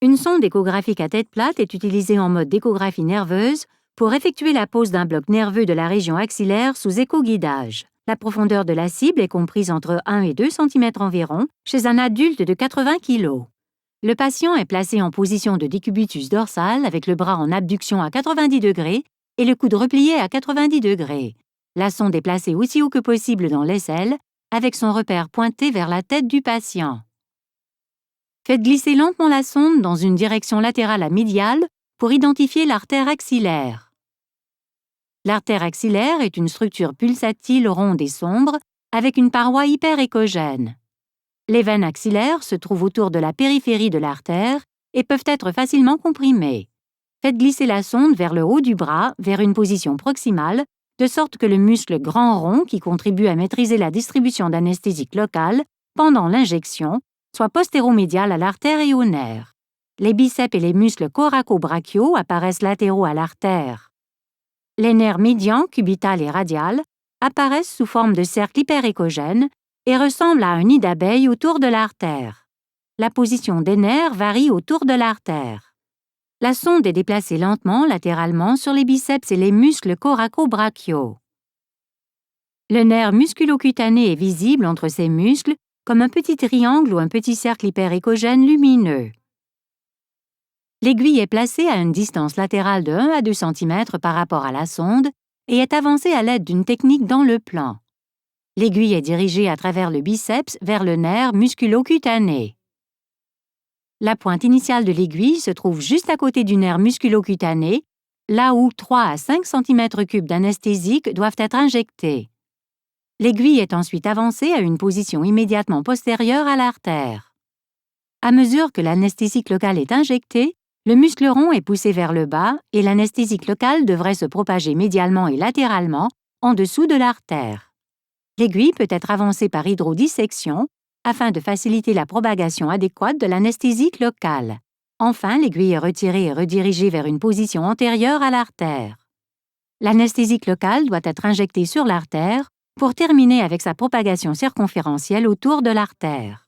Une sonde échographique à tête plate est utilisée en mode d'échographie nerveuse pour effectuer la pose d'un bloc nerveux de la région axillaire sous échoguidage. La profondeur de la cible est comprise entre 1 et 2 cm environ chez un adulte de 80 kg. Le patient est placé en position de décubitus dorsal avec le bras en abduction à 90 degrés et le coude replié à 90 degrés. La sonde est placée aussi haut que possible dans l'aisselle avec son repère pointé vers la tête du patient. Faites glisser lentement la sonde dans une direction latérale à médiale pour identifier l'artère axillaire. L'artère axillaire est une structure pulsatile ronde et sombre avec une paroi hyperéchogène. Les veines axillaires se trouvent autour de la périphérie de l'artère et peuvent être facilement comprimées. Faites glisser la sonde vers le haut du bras, vers une position proximale, de sorte que le muscle grand rond qui contribue à maîtriser la distribution d'anesthésique locale pendant l'injection soit postéromédial à l'artère et au nerf. Les biceps et les muscles coraco-brachiaux apparaissent latéraux à l'artère. Les nerfs médian, cubital et radial apparaissent sous forme de cercles hyperéchogènes et ressemblent à un nid d'abeille autour de l'artère. La position des nerfs varie autour de l'artère. La sonde est déplacée lentement latéralement sur les biceps et les muscles coraco-brachiaux. Le nerf musculocutané est visible entre ces muscles comme un petit triangle ou un petit cercle hyperéchogène lumineux. L'aiguille est placée à une distance latérale de 1 à 2 cm par rapport à la sonde et est avancée à l'aide d'une technique dans le plan. L'aiguille est dirigée à travers le biceps vers le nerf musculocutané. La pointe initiale de l'aiguille se trouve juste à côté du nerf musculocutané, là où 3 à 5 cm3 d'anesthésique doivent être injectés. L'aiguille est ensuite avancée à une position immédiatement postérieure à l'artère. À mesure que l'anesthésique locale est injectée, le muscle rond est poussé vers le bas et l'anesthésique locale devrait se propager médialement et latéralement en dessous de l'artère. L'aiguille peut être avancée par hydrodissection afin de faciliter la propagation adéquate de l'anesthésique locale. Enfin, l'aiguille est retirée et redirigée vers une position antérieure à l'artère. L'anesthésique locale doit être injectée sur l'artère pour terminer avec sa propagation circonférentielle autour de l'artère.